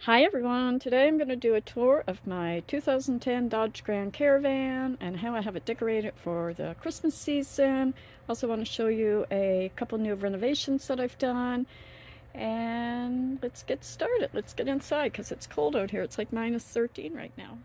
Hi everyone, today I'm going to do a tour of my 2010 Dodge Grand Caravan and how I have it decorated for the Christmas season. Also want to show you a couple new renovations that I've done. And let's get started. Let's get inside because it's cold out here. It's like -13 right now.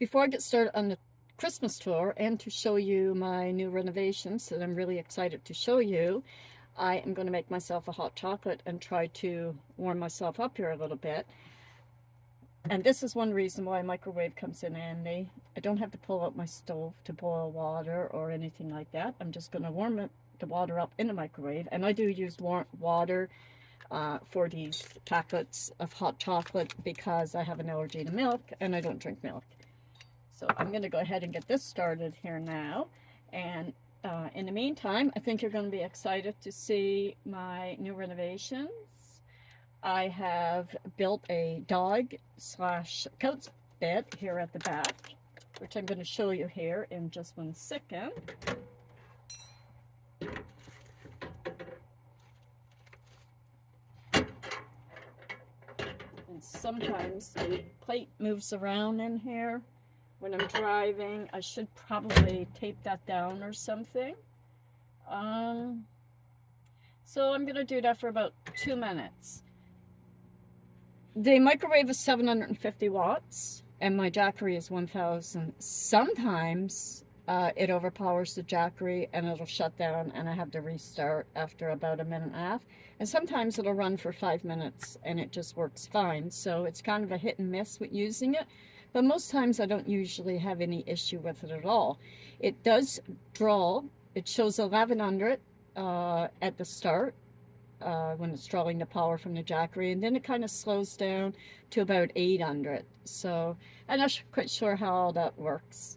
Before I get started on the Christmas tour and to show you my new renovations that I'm really excited to show you, I am going to make myself a hot chocolate and try to warm myself up here a little bit. And this is one reason why a microwave comes in handy. I don't have to pull out my stove to boil water or anything like that. I'm just going to warm the water up in the microwave. And I do use warm water for these packets of hot chocolate because I have an allergy to milk and I don't drink milk. So I'm going to go ahead and get this started here now. And in the meantime, I think you're going to be excited to see my new renovations. I have built a dog/couch bed here at the back, which I'm going to show you here in just 1 second. And sometimes the plate moves around in here when I'm driving. I should probably tape that down or something. So I'm gonna do that for about 2 minutes. The microwave is 750 watts and my Jackery is 1000. Sometimes it overpowers the Jackery and it'll shut down and I have to restart after about 1.5 minutes. And sometimes it'll run for 5 minutes and it just works fine. So it's kind of a hit and miss with using it. But most times I don't usually have any issue with it at all. It does draw. It shows 1100 at the start when it's drawing the power from the Jackery, and then it kind of slows down to about 800. So I'm not quite sure how all that works.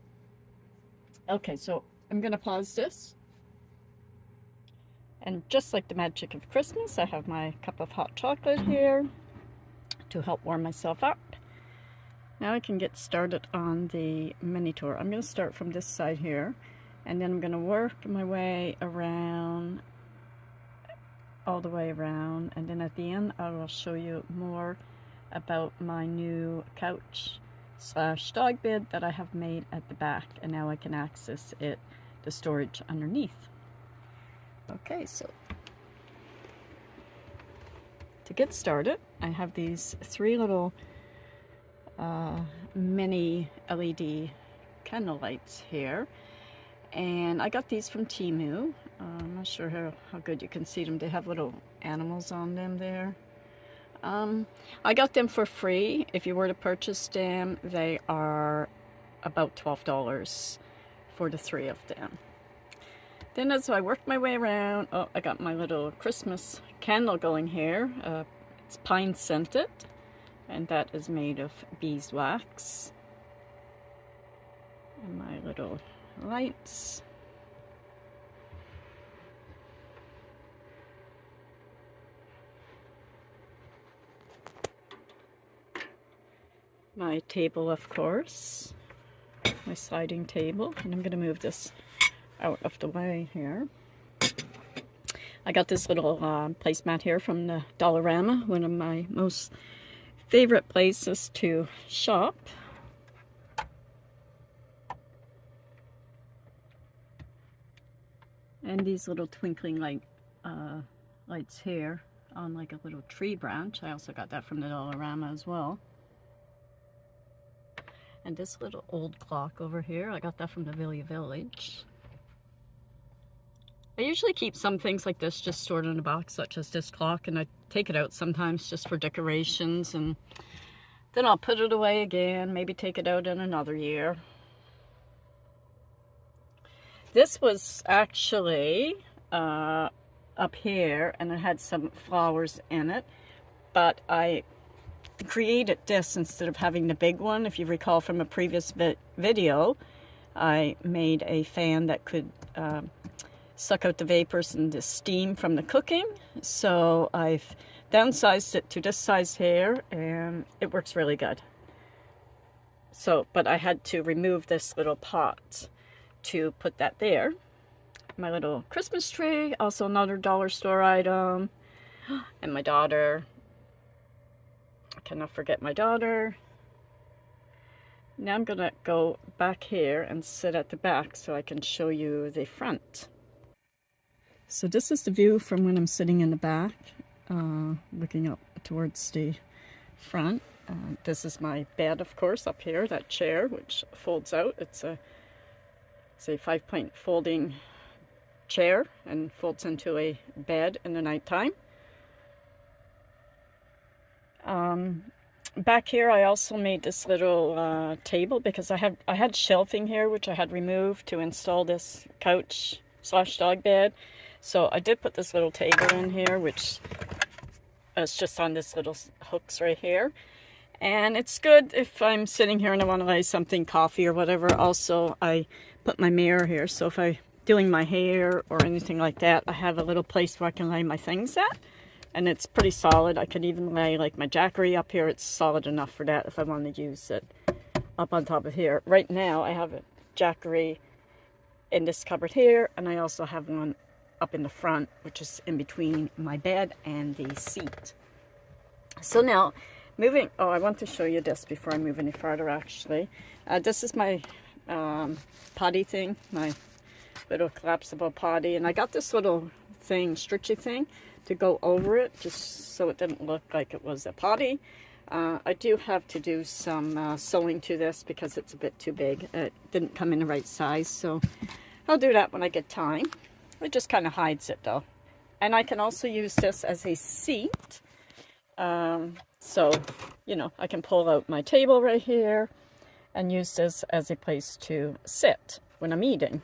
Okay, so I'm going to pause this. And just like the magic of Christmas, I have my cup of hot chocolate here to help warm myself up. Now I can get started on the mini tour. I'm going to start from this side here, and then I'm going to work my way around, all the way around, and then at the end I will show you more about my new couch/dog bed that I have made at the back, and now I can access it, the storage underneath. Okay, so to get started, I have these 3 little mini LED candle lights here, and I got these from Temu. I'm not sure how good you can see them. They have little animals on them there. I got them for free. If you were to purchase them, they are about $12 for the 3 of them. Then as I worked my way around, I got my little Christmas candle going here. It's pine scented, and that is made of beeswax. And my little lights. My table, of course. My sliding table. And I'm going to move this out of the way here. I got this little placemat here from the Dollarama, one of my most favorite places to shop. And these little twinkling lights here on like a little tree branch. I also got that from the Dollarama as well. And this little old clock over here, I got that from the Village. I usually keep some things like this just stored in a box, such as this clock, and I take it out sometimes just for decorations, and then I'll put it away again, maybe take it out in another year. This was actually up here, and it had some flowers in it, but I created this instead of having the big one. If you recall from a previous video, I made a fan that could suck out the vapors and the steam from the cooking. So I've downsized it to this size here, and it works really good. So, but I had to remove this little pot to put that there. My little Christmas tree, also another dollar store item. And my daughter I cannot forget my daughter. Now I'm gonna go back here and sit at the back so I can show you the front. So this is the view from when I'm sitting in the back, looking up towards the front. This is my bed, of course, up here, that chair, which folds out. It's a 5-point folding chair and folds into a bed in the nighttime. Back here I also made this little table because I had shelving here which I had removed to install this couch / dog bed. So I did put this little table in here, which is just on this little hooks right here. And it's good if I'm sitting here and I want to lay something, coffee or whatever. Also, I put my mirror here, so if I'm doing my hair or anything like that, I have a little place where I can lay my things at. And it's pretty solid. I could even lay like my jackery up here. It's solid enough for that if I want to use it up on top of here. Right now, I have a jackery in this cupboard here, and I also have one up in the front, which is in between my bed and the seat. So now, I want to show you this before I move any farther, actually. This is my potty thing, my little collapsible potty, and I got this little thing, stretchy thing, to go over it, just so it didn't look like it was a potty. I do have to do some sewing to this because it's a bit too big. It didn't come in the right size, so I'll do that when I get time. It just kind of hides it though. And I can also use this as a seat. So, you know, I can pull out my table right here and use this as a place to sit when I'm eating.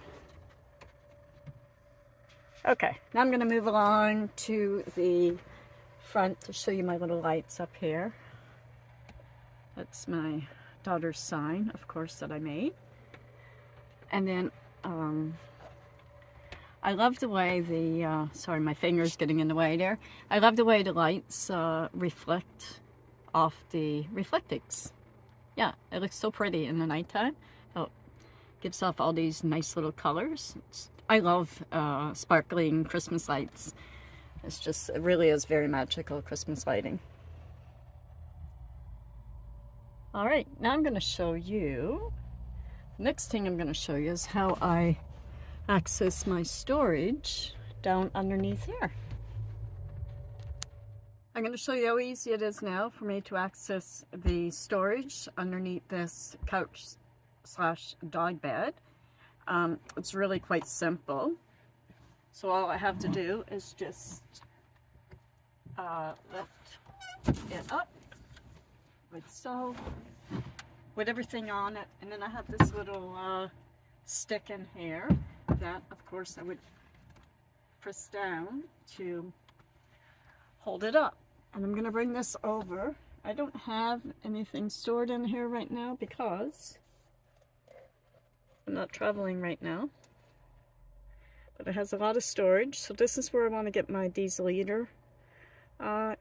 Okay, now I'm going to move along to the front to show you my little lights up here. That's my daughter's sign, of course, that I made. And then I love the way the, sorry, my finger's getting in the way there. I love the way the lights reflect off the reflectings. Yeah, it looks so pretty in the nighttime. Oh, gives off all these nice little colors. I love sparkling Christmas lights. It really is very magical Christmas lighting. All right, now I'm going to show you, next thing I'm going to show you is how I access my storage down underneath here. I'm going to show you how easy it is now for me to access the storage underneath this couch / dog bed. It's really quite simple. So all I have to do is just lift it up like so, with everything on it, and then I have this little stick in here that, of course, I would press down to hold it up. And I'm going to bring this over. I don't have anything stored in here right now because I'm not traveling right now, but it has a lot of storage. So this is where I want to get my diesel heater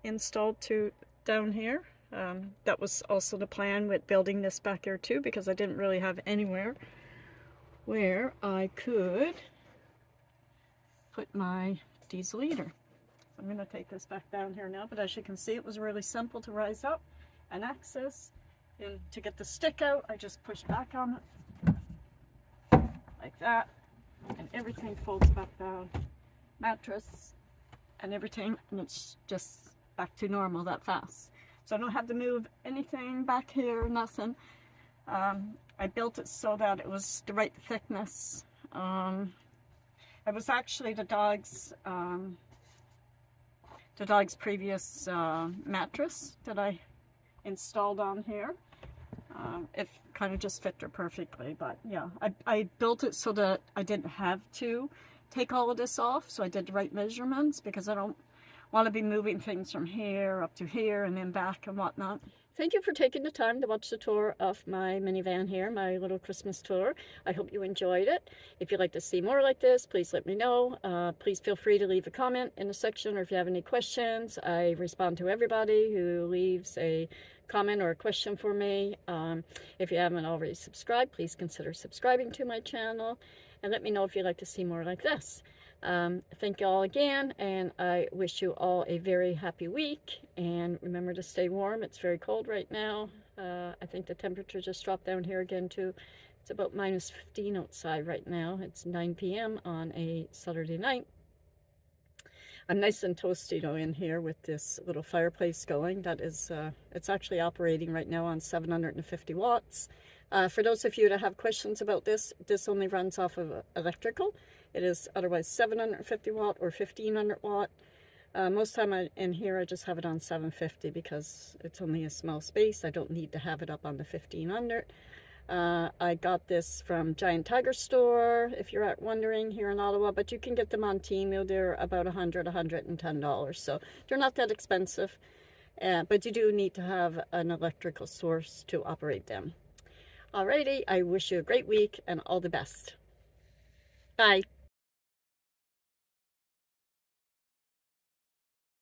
installed to down here. That was also the plan with building this back here too, because I didn't really have anywhere where I could put my diesel heater. So I'm going to take this back down here now, but as you can see, it was really simple to rise up and access. And to get the stick out, I just push back on it like that, and everything folds back down. Mattress and everything, and it's just back to normal that fast. So I don't have to move anything back here, nothing. I built it so that it was the right thickness. It was actually the dog's previous mattress that I installed on here. It kind of just fit her perfectly, but yeah, I built it so that I didn't have to take all of this off, so I did the right measurements because I don't want to be moving things from here up to here and then back and whatnot. Thank you for taking the time to watch the tour of my minivan here, my little Christmas tour. I hope you enjoyed it. If you'd like to see more like this, please let me know. Please feel free to leave a comment in the section, or if you have any questions. I respond to everybody who leaves a comment or a question for me. If you haven't already subscribed, please consider subscribing to my channel, and let me know if you'd like to see more like this. Thank you all again, and I wish you all a very happy week. And remember to stay warm. It's very cold right now. I think the temperature just dropped down here again too. It's about -15 outside right now. It's 9 p.m. on a Saturday night. I'm nice and toasty though in here with this little fireplace going. That is, it's actually operating right now on 750 watts. For those of you that have questions about this, this only runs off of electrical. It is otherwise 750 watt or 1500 watt. Most time in here I just have it on 750 because it's only a small space. I don't need to have it up on the 1500. I got this from Giant Tiger Store, if you're wondering, here in Ottawa, but you can get them on Temu. They're about $100, $110, so they're not that expensive, but you do need to have an electrical source to operate them. Alrighty, I wish you a great week and all the best. Bye.